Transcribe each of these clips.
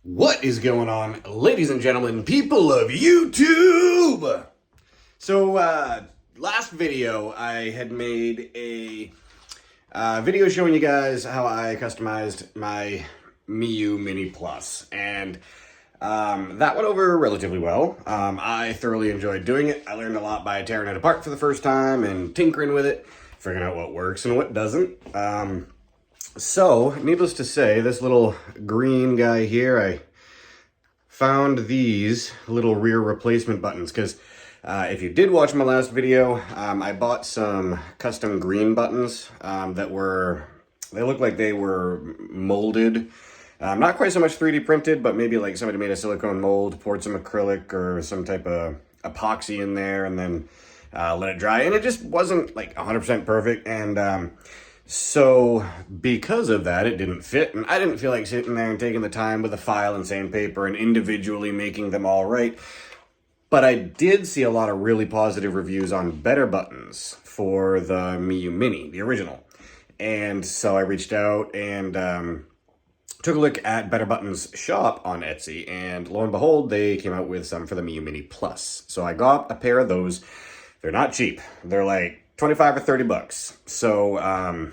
What is going on, ladies and gentlemen, people of YouTube? So, last video, I had made a video showing you guys how I customized my Miyoo Mini Plus, and that went over relatively well. I thoroughly enjoyed doing it. I learned a lot by tearing it apart for the first time and tinkering with it, figuring out what works and what doesn't. So, needless to say, this little green guy here, I found these little rear replacement buttons because if you did watch my last video, I bought some custom green buttons that they look like they were molded. Not quite so much 3D printed, but maybe like somebody made a silicone mold, poured some acrylic or some type of epoxy in there, and then let it dry. And it just wasn't like 100% perfect. And so because of that, it didn't fit. And I didn't feel like sitting there and taking the time with a file and sandpaper and individually making them all right. But I did see a lot of really positive reviews on better buttons for the Miyoo Mini, the original. And so I reached out and took a look at Better Buttons shop on Etsy, and lo and behold, they came out with some for the Miyoo Mini Plus. So I got a pair of those. They're not cheap. They're like 25 or 30 bucks. So,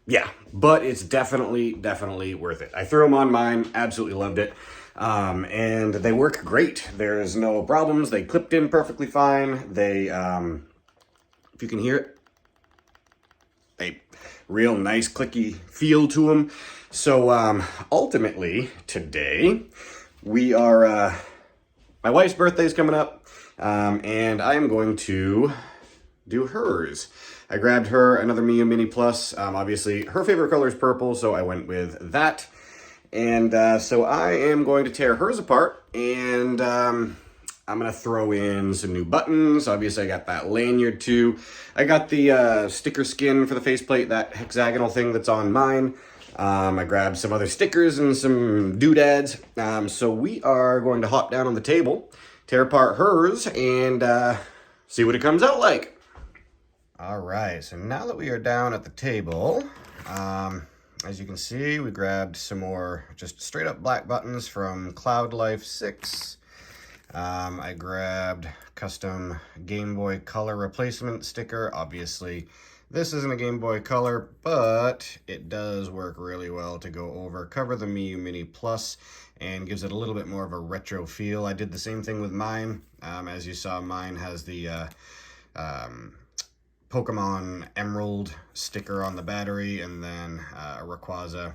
yeah, but it's definitely worth it. I threw them on mine, absolutely loved it. And they work great. There's no problems. They clipped in perfectly fine. They, if you can hear it, a real nice clicky feel to them. So, ultimately, today, we are, my wife's birthday is coming up, and I am going to do hers. I grabbed her another Miyoo Mini Plus. Obviously, her favorite color is purple, so I went with that. And so I am going to tear hers apart, and I'm going to throw in some new buttons. Obviously, I got that lanyard too. I got the sticker skin for the faceplate, that hexagonal thing that's on mine. I grabbed some other stickers and some doodads. So we are going to hop down on the table, tear apart hers, and see what it comes out like. All right, so now that we are down at the table, as you can see, we grabbed some more just straight up black buttons from Cloud Life 6. I grabbed custom Game Boy Color replacement sticker. Obviously, this isn't a Game Boy Color, but it does work really well to go cover the Miyoo Mini Plus and gives it a little bit more of a retro feel. I did the same thing with mine. As you saw, mine has the Pokemon Emerald sticker on the battery, and then a Rayquaza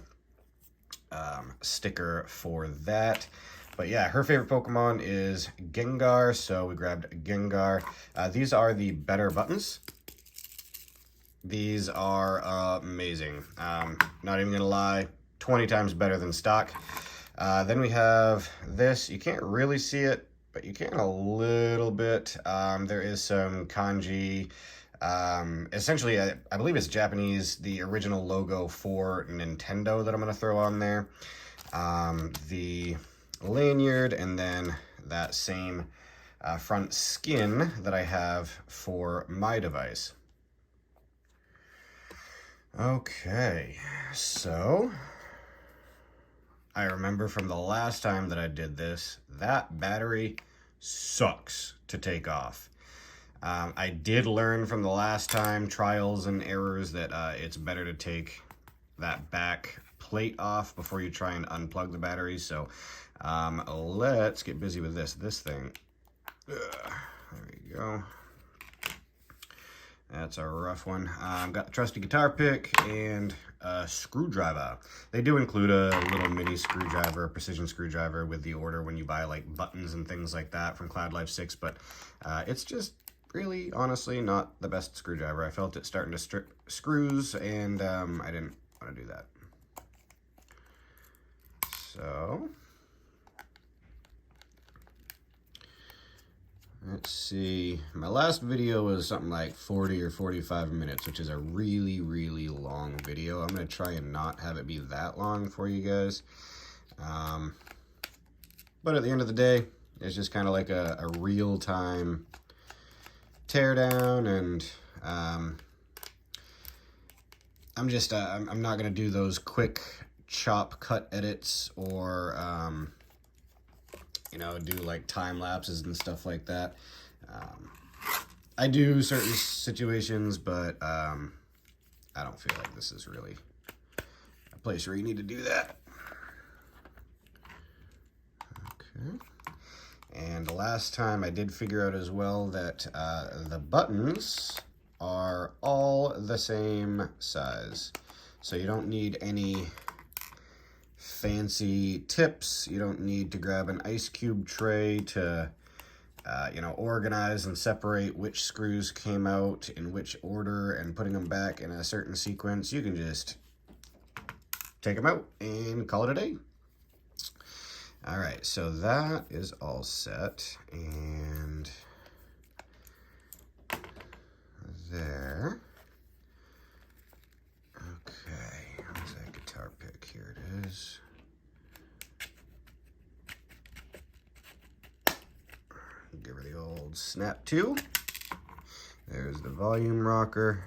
sticker for that. But yeah, her favorite Pokemon is Gengar, so we grabbed Gengar. These are the better buttons. These are amazing. Not even gonna lie, 20 times better than stock. Then we have this. You can't really see it, but you can a little bit. There is some kanji. Essentially, I believe it's Japanese, the original logo for Nintendo that I'm going to throw on there. The lanyard, and then that same front skin that I have for my device. Okay, so I remember from the last time that I did this, that battery sucks to take off. I did learn from the last time, trials and errors, that it's better to take that back plate off before you try and unplug the battery. So let's get busy with this thing. There we go. That's a rough one. Got the trusty guitar pick and a screwdriver. They do include a little mini screwdriver, precision screwdriver with the order when you buy like buttons and things like that from Cloud Life 6, but it's just really, honestly, not the best screwdriver. I felt it starting to strip screws, and I didn't want to do that. So let's see. My last video was something like 40 or 45 minutes, which is a really long video. I'm going to try and not have it be that long for you guys. But at the end of the day, it's just kind of like a real-time tear down, and I'm not going to do those quick chop cut edits or, you know, do like time lapses and stuff like that. I do certain situations, but I don't feel like this is really a place where you need to do that. Okay. And the last time I did figure out as well that the buttons are all the same size. So you don't need any fancy tips. You don't need to grab an ice cube tray to, you know, organize and separate which screws came out in which order and putting them back in a certain sequence. You can just take them out and call it a day. All right, so that is all set, and there. Okay, where's that guitar pick? Here it is. Give her the old snap to. There's the volume rocker.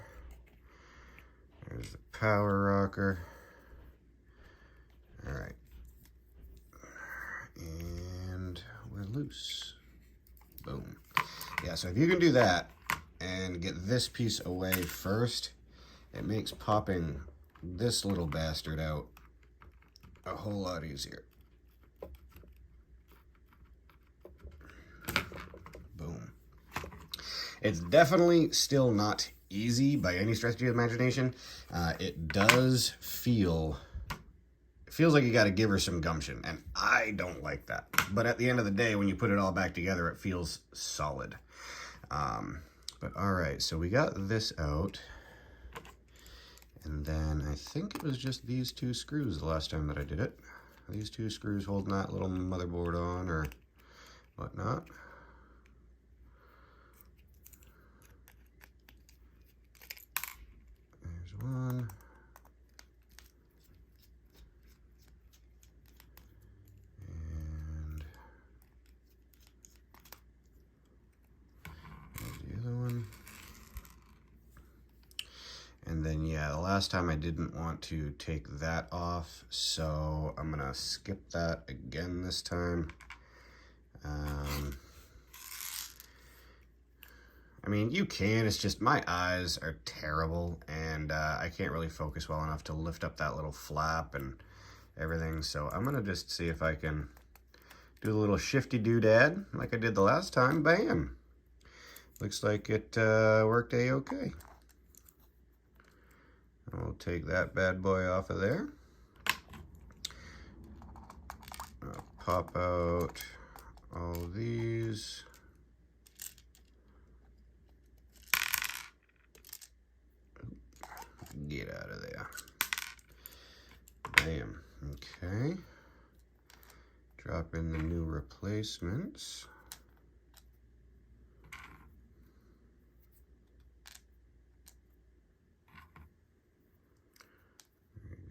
There's the power rocker. All right. And we're loose. Boom. Yeah, so if you can do that and get this piece away first, it makes popping this little bastard out a whole lot easier. Boom. It's definitely still not easy by any stretch of the imagination. It does feels like you got to give her some gumption, and I don't like that. But at the end of the day, when you put it all back together, it feels solid. But all right, so we got this out, and then I think it was just these two screws the last time that I did it. These two screws holding that little motherboard on or whatnot. There's one. And then, yeah, the last time I didn't want to take that off, so I'm gonna skip that again this time. I mean, you can, it's just my eyes are terrible, and I can't really focus well enough to lift up that little flap and everything, so I'm gonna just see if I can do a little shifty doodad like I did the last time. Bam! Looks like it worked a-okay. I'll take that bad boy off of there. I'll pop out all these. Get out of there. Bam. Okay. Drop in the new replacements.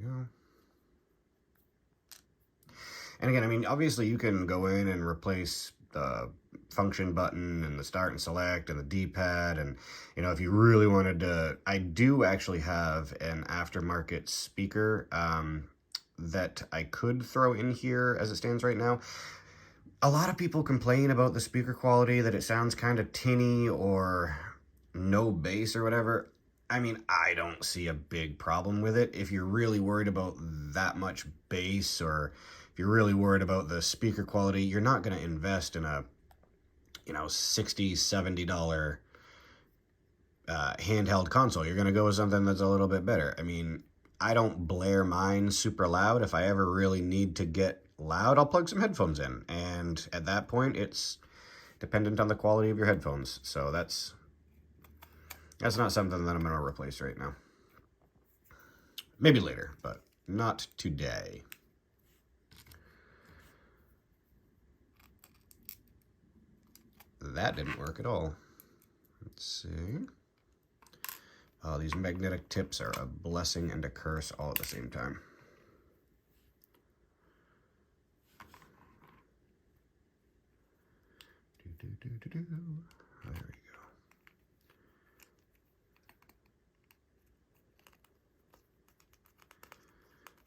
Go. And again, I mean, obviously you can go in and replace the function button and the start and select and the D-pad, and you know, if you really wanted to, I do actually have an aftermarket speaker that I could throw in here as it stands right now. A lot of people complain about the speaker quality, that it sounds kind of tinny or no bass or whatever. I mean, I don't see a big problem with it. If you're really worried about that much bass, or if you're really worried about the speaker quality, you're not going to invest in a, you know, $60, $70 handheld console. You're going to go with something that's a little bit better. I mean, I don't blare mine super loud. If I ever really need to get loud, I'll plug some headphones in. And at that point, it's dependent on the quality of your headphones. So that's not something that I'm going to replace right now. Maybe later, but not today. That didn't work at all. Let's see. Oh, these magnetic tips are a blessing and a curse all at the same time. There we go.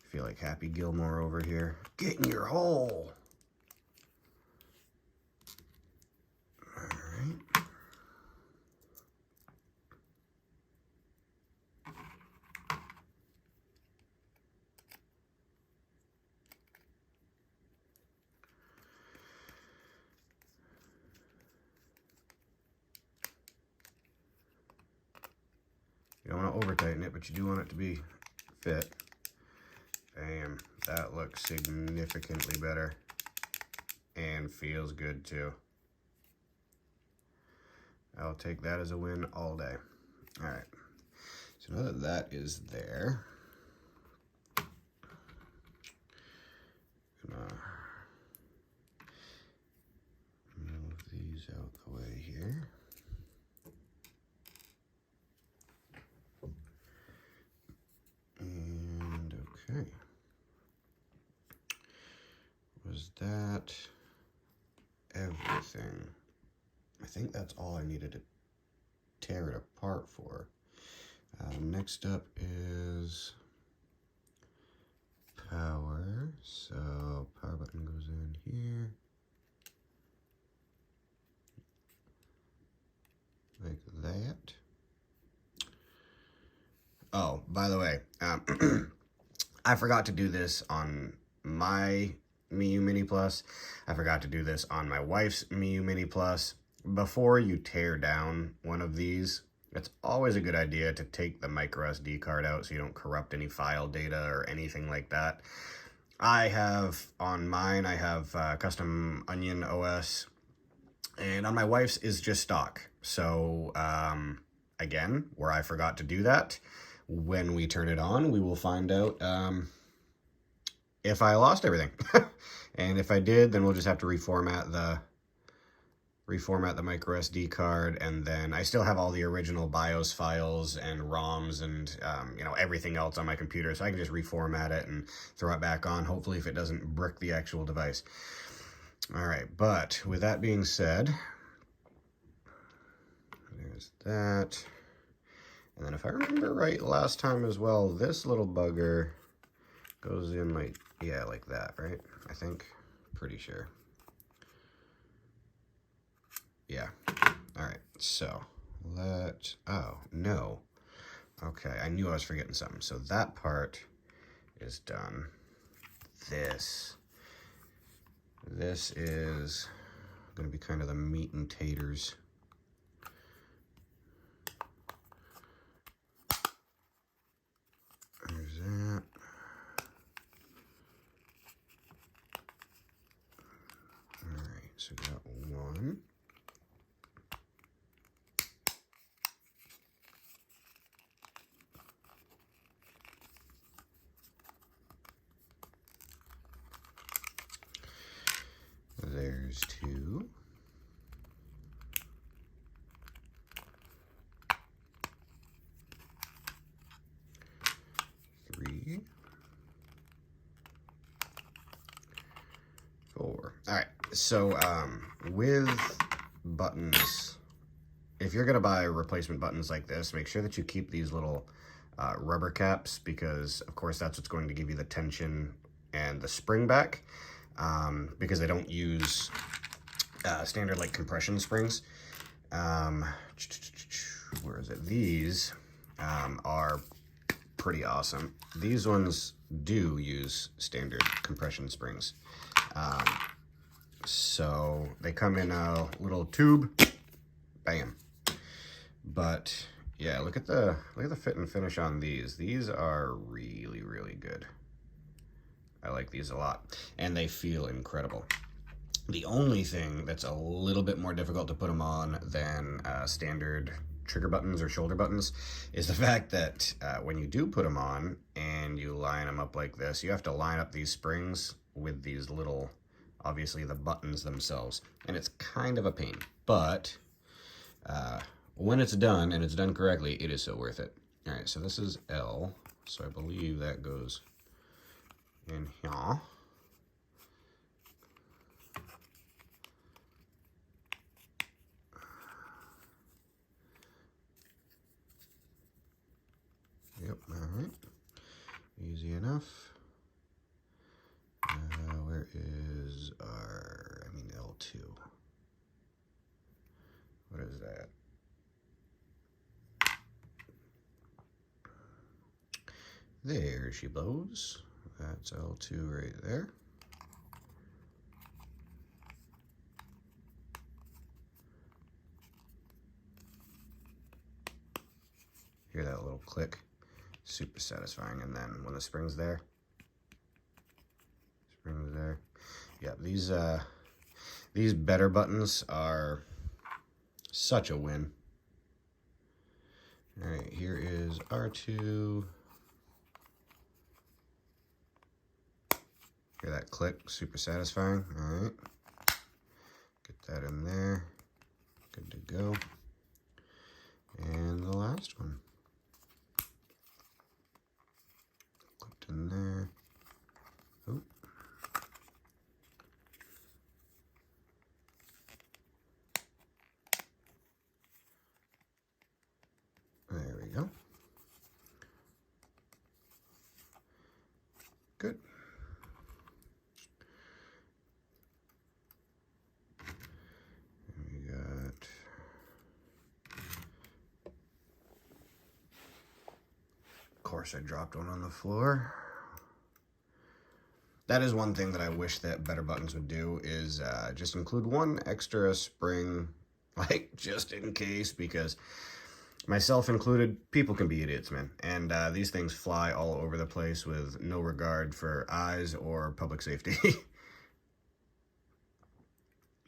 I feel like like Happy Gilmore over here. Get in your hole. All right. You don't want to over tighten it, but you do want it to be fit. Bam, that looks significantly better and feels good too. I'll take that as a win all day. All right, so now that that is there, I'm gonna move these out the way here. And okay. Was that everything? I think that's all I needed to tear it apart for. Next up is power. So power button goes in here. Like that. Oh, by the way, I forgot to do this on my Miyoo Mini Plus. I forgot to do this on my wife's Miyoo Mini Plus. Before you tear down one of these, it's always a good idea to take the micro SD card out so you don't corrupt any file data or anything like that. I have, on mine, I have custom Onion OS, and on my wife's is just stock. So, again, where I forgot to do that, when we turn it on, we will find out if I lost everything. And if I did, then we'll just have to reformat the micro SD card, and then I still have all the original BIOS files and ROMs and you know, everything else on my computer, so I can just reformat it and throw it back on, hopefully if it doesn't brick the actual device. All right, but with that being said, there's that. And then if I remember right last time as well, this little bugger goes in like, yeah, like that, right? I think, pretty sure. Yeah. All right, so oh, no. Okay, I knew I was forgetting something. So that part is done. This is gonna be kind of the meat and taters. There's that. All right, so we got one. There's two. Three. Four. All right, so with buttons, if you're gonna buy replacement buttons like this, make sure that you keep these little rubber caps, because of course that's what's going to give you the tension and the spring back, because they don't use standard like compression springs. Where is it? These are pretty awesome. These ones do use standard compression springs. So they come in a little tube, bam. But yeah, look at the fit and finish on these. These are really, really good. I like these a lot, and they feel incredible. The only thing that's a little bit more difficult to put them on than standard trigger buttons or shoulder buttons is the fact that when you do put them on and you line them up like this, you have to line up these springs with these little, obviously the buttons themselves, and it's kind of a pain, but when it's done, and it's done correctly, it is so worth it. All right, so this is L, so I believe that goes in here. Yep, all right, easy enough. L2. What is that? There she blows. That's L2 right there. Hear that little click? Super satisfying. And then when the spring's there, yeah, these better buttons are such a win. All right, here is R2. Hear that click? Super satisfying. All right, get that in there. Good to go. And the last one. Clipped in there. Oop. There we go. Good. We got, of course I dropped one on the floor. That is one thing that I wish that better buttons would do, is just include one extra spring, like just in case, because myself included, people can be idiots, man. And these things fly all over the place with no regard for eyes or public safety.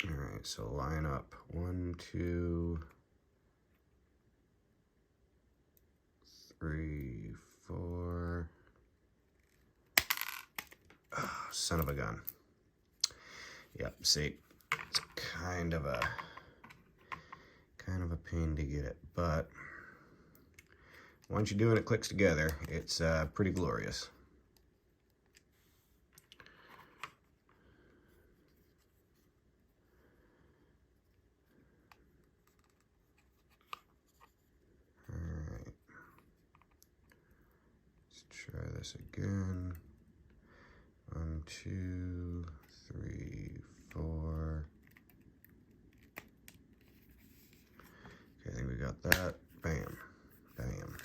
All right, so line up 1, 2, 3, 4. Oh, son of a gun. Yep, see, it's kind of a pain to get it, but once you do it, it clicks together. It's pretty glorious. All right, let's try this again. 1, 2, 3, 4. Okay, I think we got that. Bam, bam.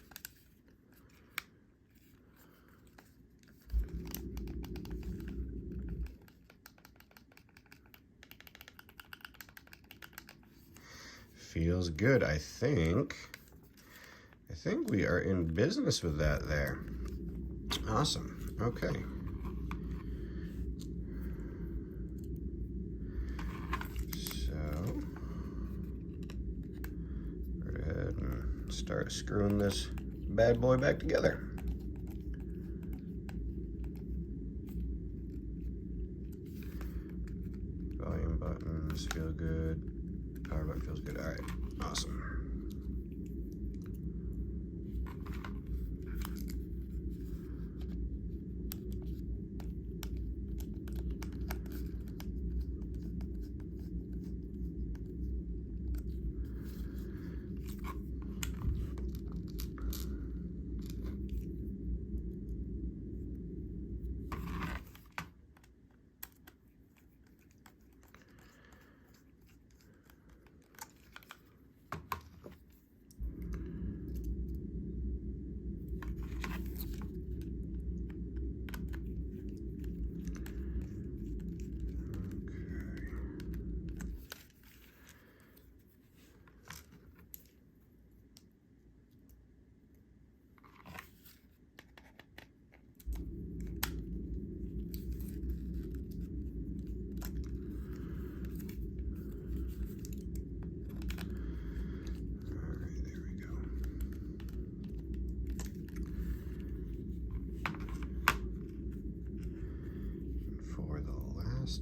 Feels good. I think we are in business with that there. Awesome. Okay. Start screwing this bad boy back together. Volume buttons feel good. Power button feels good. All right, awesome.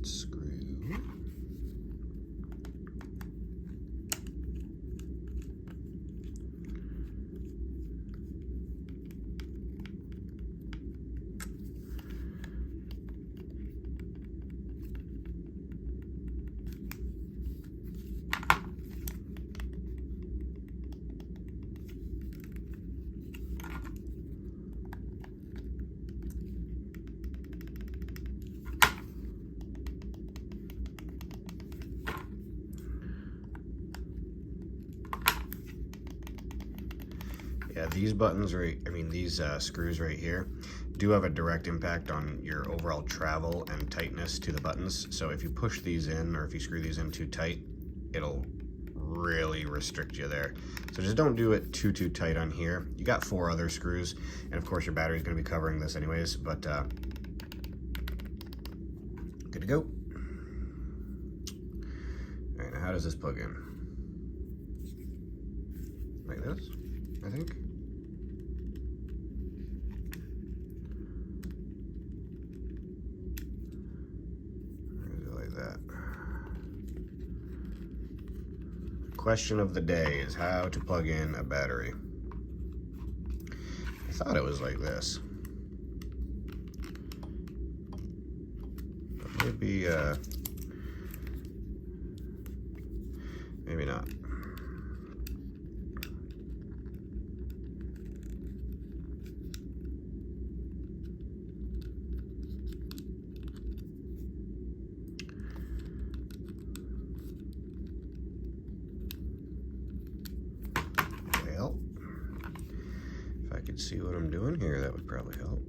Screw. Yeah, these buttons these screws right here do have a direct impact on your overall travel and tightness to the buttons. So if you push these in, or if you screw these in too tight, it'll really restrict you there. So just don't do it too tight on here. You got 4 other screws, and of course your battery's gonna be covering this anyways, but good to go. All right, now how does this plug in? Like this, I think. Like that. Question of the day is how to plug in a battery. I thought it was like this. But maybe not. Well, if I could see what I'm doing here, that would probably help.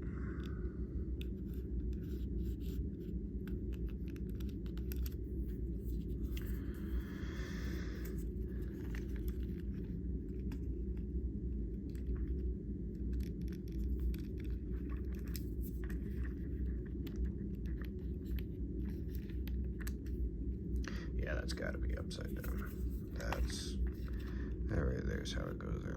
Yeah, that's got to be upside down. That right there's how it goes in.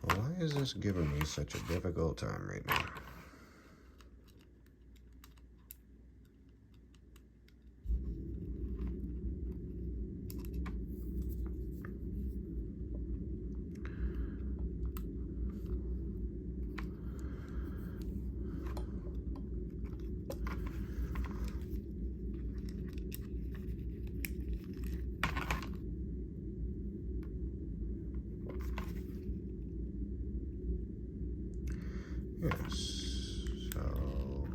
Why is this giving me such a difficult time right now? Yes, so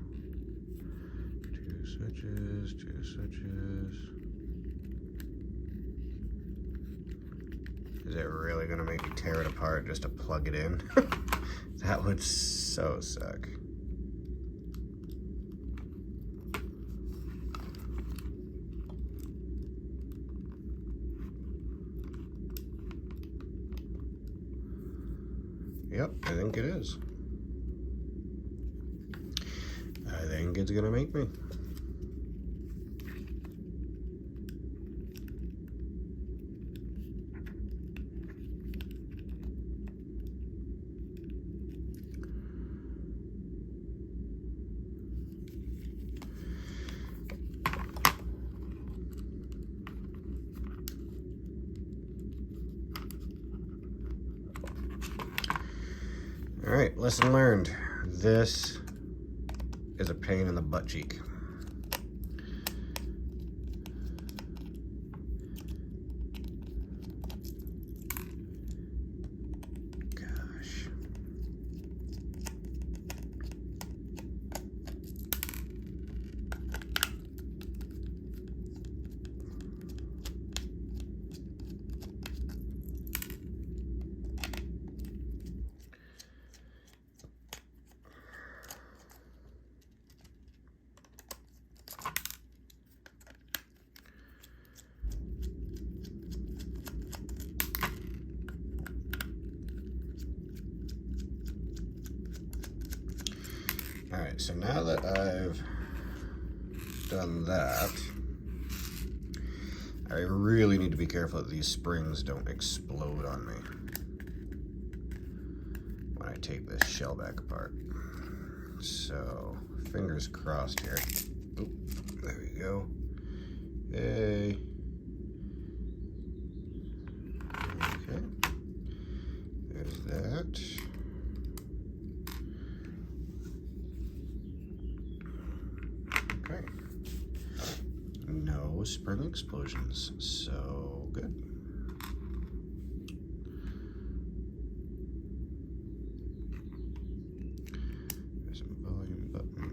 2 switches, 2 switches. Is it really gonna make me tear it apart just to plug it in? That would so suck. Yep, I think it is. I think it's gonna make me. All right, lesson learned. This is a pain in the butt cheek. Gosh. All right, so now that I've done that, I really need to be careful that these springs don't explode on me when I take this shell back apart. So, fingers crossed here. Oop, there we go. Hey. Okay. There's that. Okay. No spring explosions, so good. There's some volume button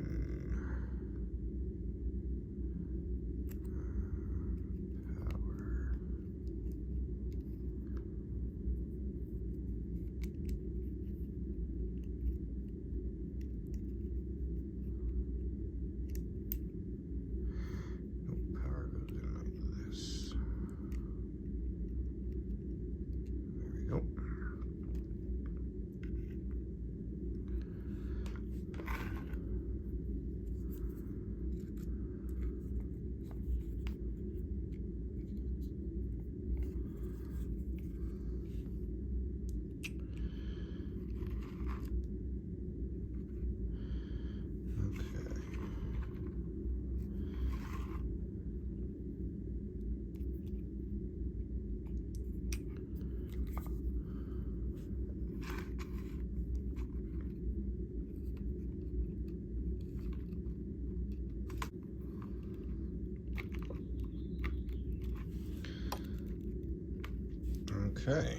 Okay.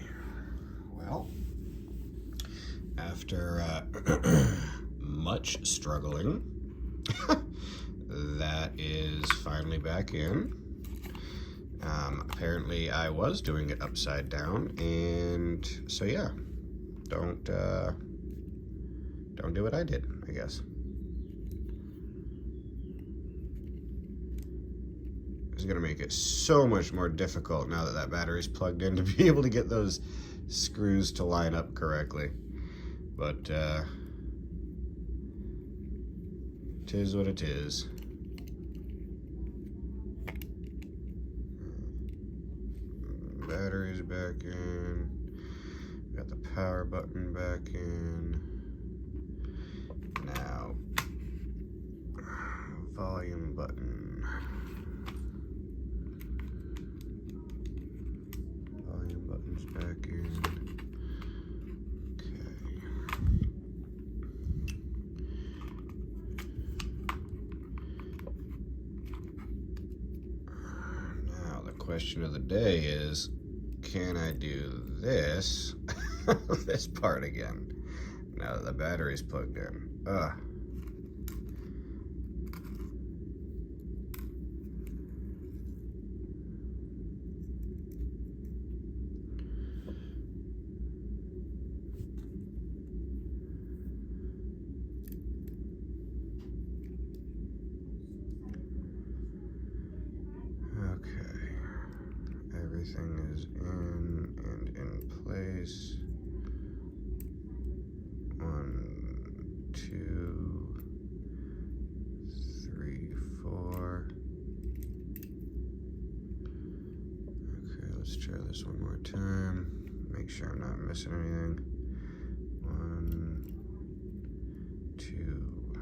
Well, after much struggling, that is finally back in. Apparently I was doing it upside down, and so yeah, don't do what I did, I guess. It's gonna make it so much more difficult now that that battery's plugged in to be able to get those screws to line up correctly. But tis what it is. Battery's back in. Got the power button back in. Now, volume button. Volume button's back in. Question of the day is, can I do this this part again now that the battery's plugged in? Everything is in and in place. 1, 2, 3, 4. Okay, let's try this one more time. Make sure I'm not missing anything. 1, 2,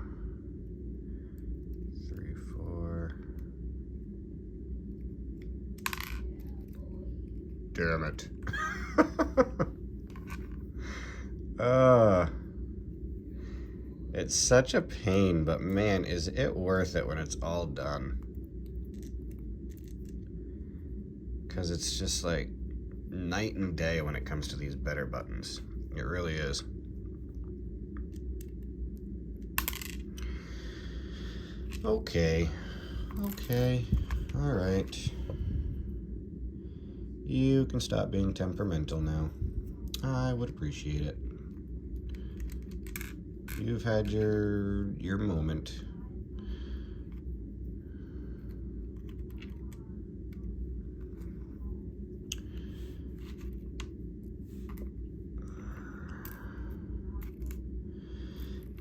3, 4. Damn it. It's such a pain, but man, is it worth it when it's all done. Because it's just like night and day when it comes to these better buttons. It really is. Okay. All right. You can stop being temperamental now. I would appreciate it. You've had your moment.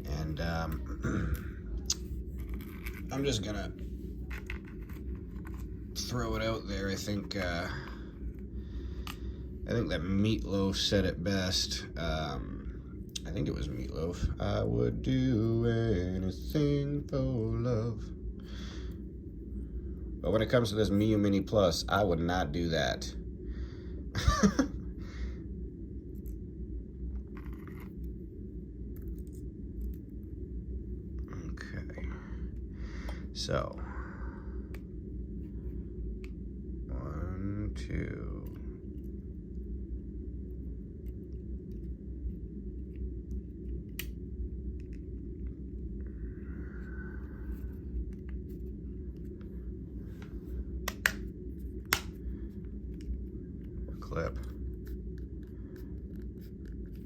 And I'm just gonna throw it out there. I think that Meatloaf said it best. I think it was Meatloaf. I would do anything for love. But when it comes to this Miyoo Mini Plus, I would not do that. Okay. So, 1, 2. Clip,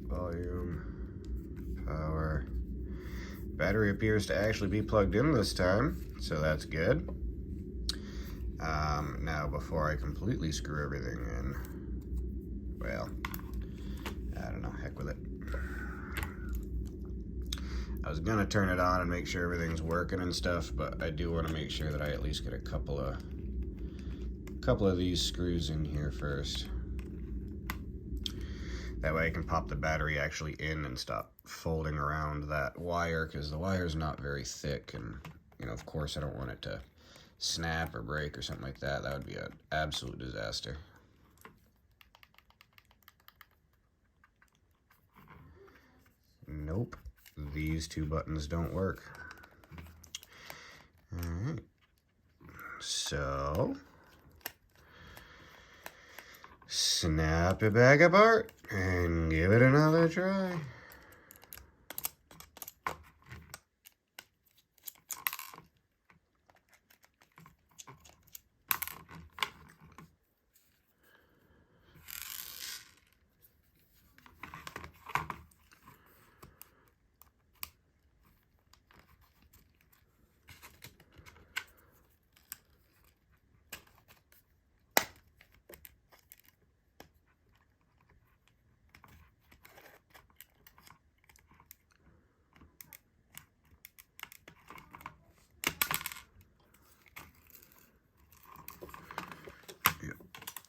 volume, power. Battery appears to actually be plugged in this time, so that's good. Now before I completely screw everything in, well, I don't know, heck with it. I was gonna turn it on and make sure everything's working and stuff, but I do want to make sure that I at least get a couple of these screws in here first. That way I can pop the battery actually in and stop folding around that wire, because the wire's not very thick, and you know, of course I don't want it to snap or break or something like that. That would be an absolute disaster. Nope, these two buttons don't work. All right, so snap it back apart and give it another try.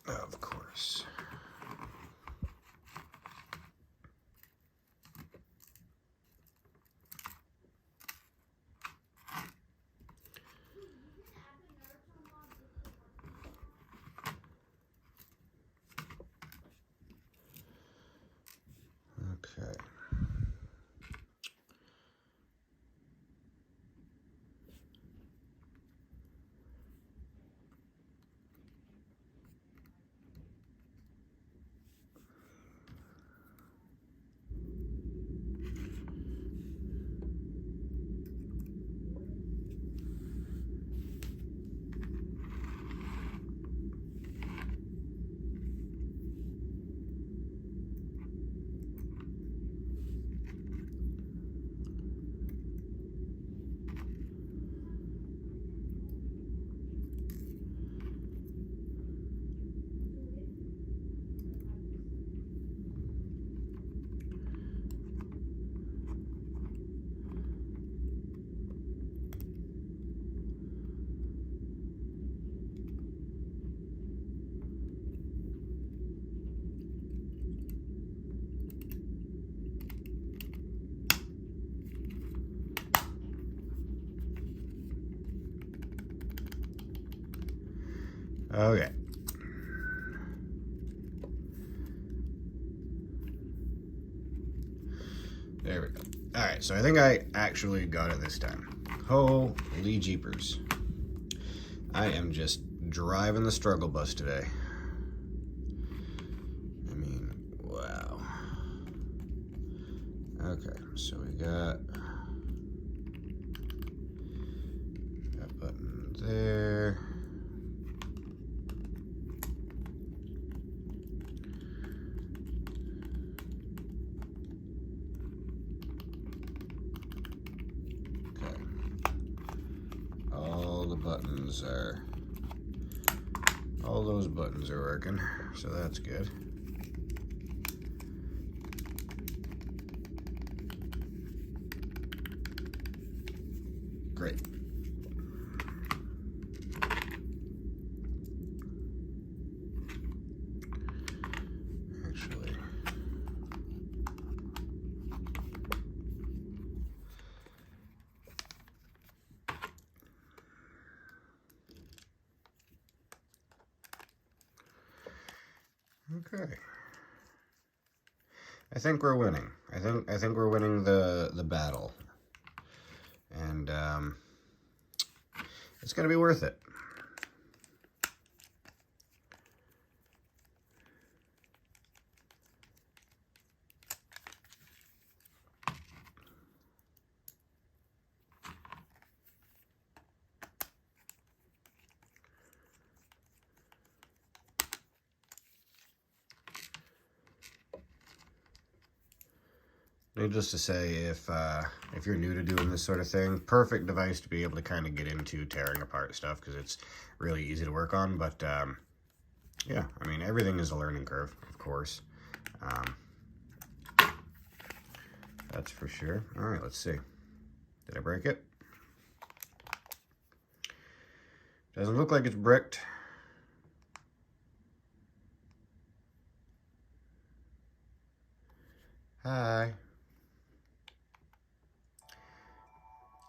Of course. Okay. Okay. There we go. Alright, so I think I actually got it this time. Holy jeepers. I am just driving the struggle bus today. I mean, wow. Okay, so we got that button there. All those buttons are working, so that's good. Great. Actually, okay. I think we're winning. I think we're winning the battle, and it's gonna be worth it. Needless to say, if you're new to doing this sort of thing, perfect device to be able to kind of get into tearing apart stuff, because it's really easy to work on. But yeah, I mean, everything is a learning curve, of course. That's for sure. All right, let's see. Did I break it? Doesn't look like it's bricked. Hi.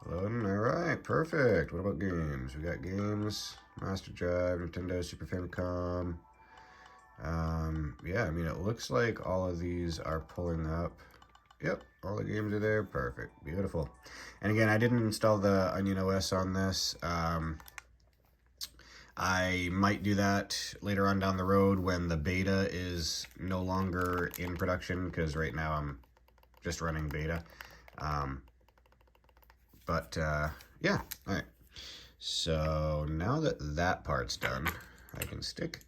Loading, all right, perfect. What about games? We got games, Master Drive, Nintendo, Super Famicom. Yeah, I mean, it looks like all of these are pulling up. Yep, all the games are there. Perfect, beautiful. And again, I didn't install the Onion OS on this. I might do that later on down the road when the beta is no longer in production, because right now I'm just running beta. Yeah, all right. So now that that part's done, I can stick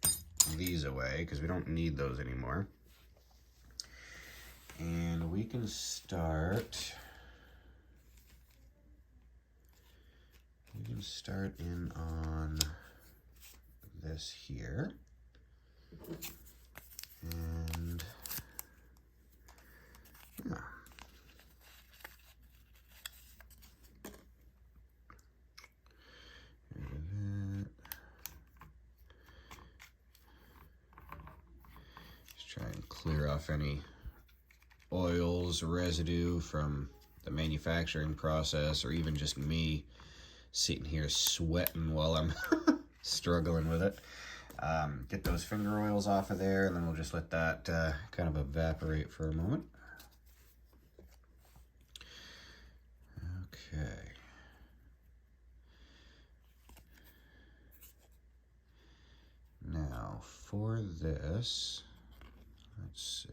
these away because we don't need those anymore. And we can start in on this here. And yeah. Just try and clear off any oils, residue from the manufacturing process, or even just me sitting here sweating while I'm struggling with it. Get those finger oils off of there, and then we'll just let that kind of evaporate for a moment. Okay. Now for this, let's see.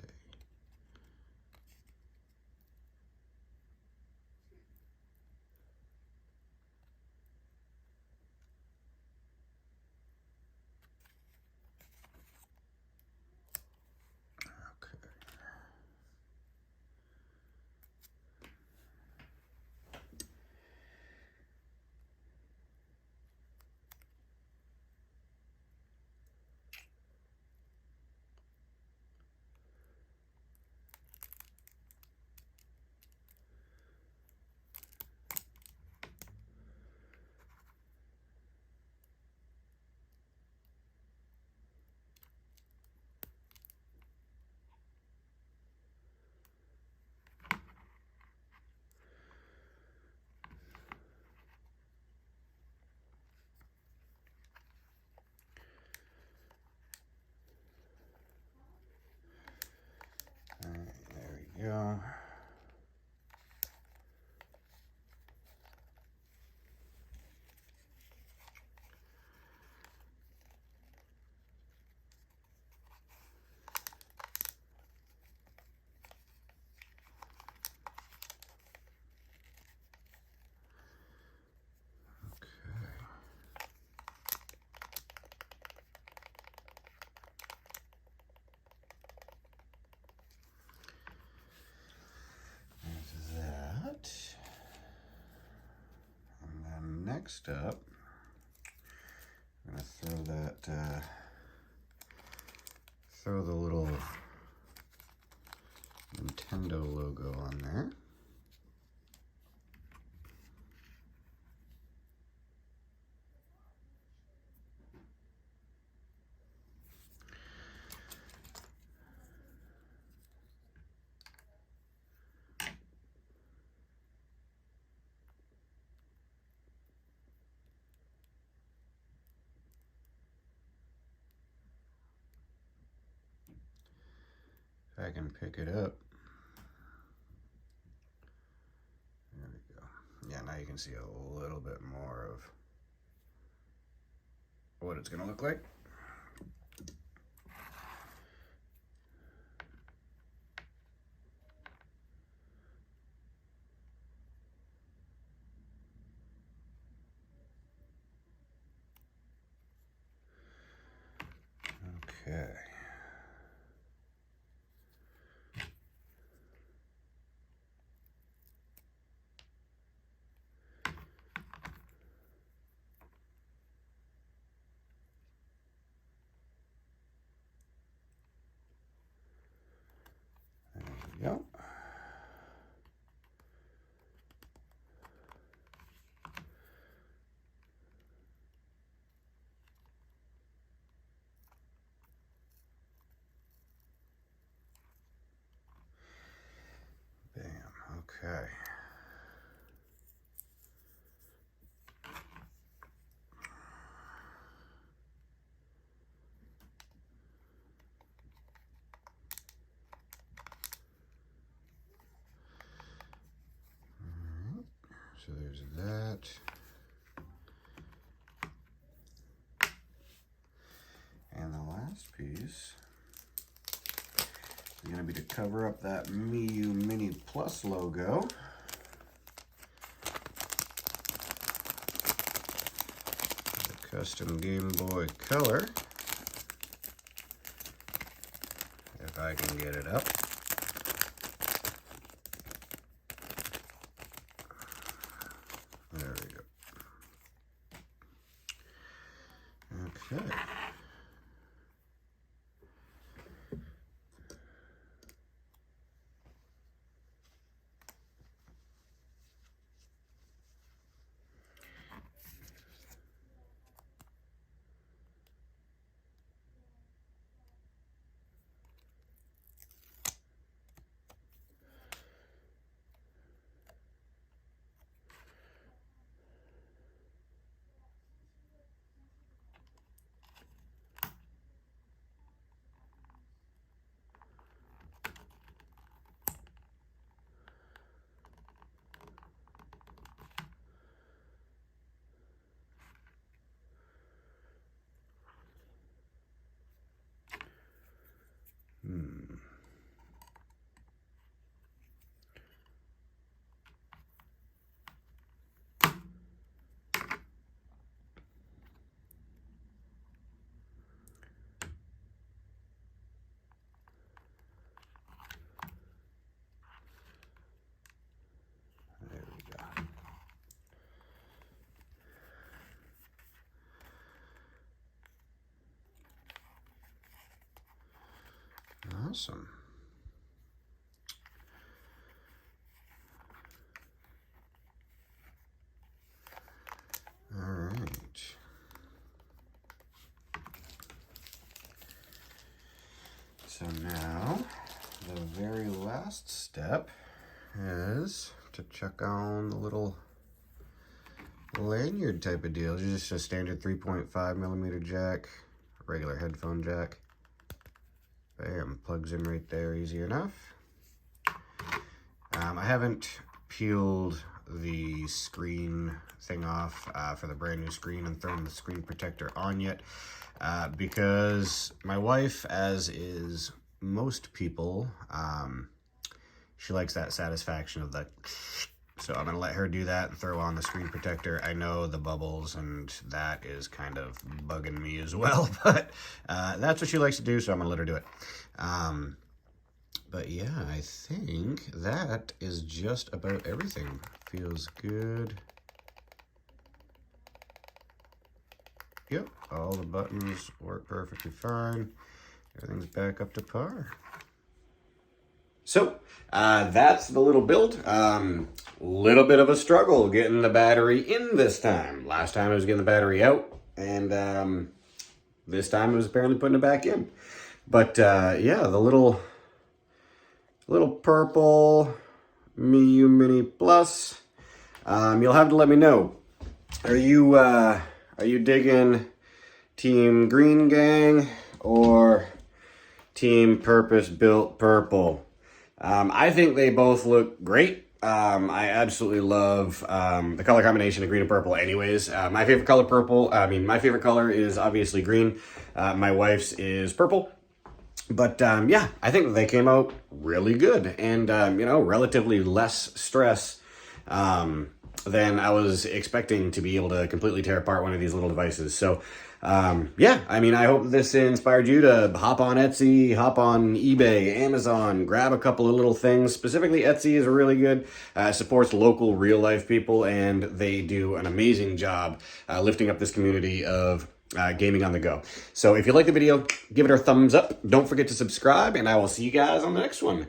All right, there we go. Next up, I'm going to throw the little Nintendo logo on there. If I can pick it up. There we go. Yeah, now you can see a little bit more of what it's going to look like. Okay. There we go. Bam. Okay. So there's that. these. It's going to be to cover up that Miyoo Mini Plus logo. The custom Game Boy Color. If I can get it up. There we go. Okay. There we go. Awesome. All right. So now, the very last step is to check on the little lanyard type of deal. It's just a standard 3.5 millimeter jack, regular headphone jack. Bam, plugs in right there, easy enough. I haven't peeled the screen thing off for the brand new screen and thrown the screen protector on yet because my wife, as is most people, she likes that satisfaction of the so I'm gonna let her do that and throw on the screen protector. I know the bubbles and that is kind of bugging me as well, but that's what she likes to do, so I'm gonna let her do it. But yeah, I think that is just about everything. Feels good. Yep, all the buttons work perfectly fine. Everything's back up to par. So, that's the little build. Little bit of a struggle getting the battery in this time. Last time I was getting the battery out, and this time I was apparently putting it back in. But yeah, the little purple Miyoo Mini Plus. You'll have to let me know. Are you digging Team Green Gang or Team Purpose Built Purple? I think they both look great. I absolutely love the color combination of green and purple anyways. My favorite color my favorite color is obviously green. My wife's is purple. But yeah, I think they came out really good and, you know, relatively less stress than I was expecting to be able to completely tear apart one of these little devices. So yeah, I mean, I hope this inspired you to hop on Etsy, hop on eBay, Amazon, grab a couple of little things. Specifically, Etsy is really good, supports local real life people, and they do an amazing job lifting up this community of gaming on the go. So if you like the video, give it a thumbs up. Don't forget to subscribe, and I will see you guys on the next one.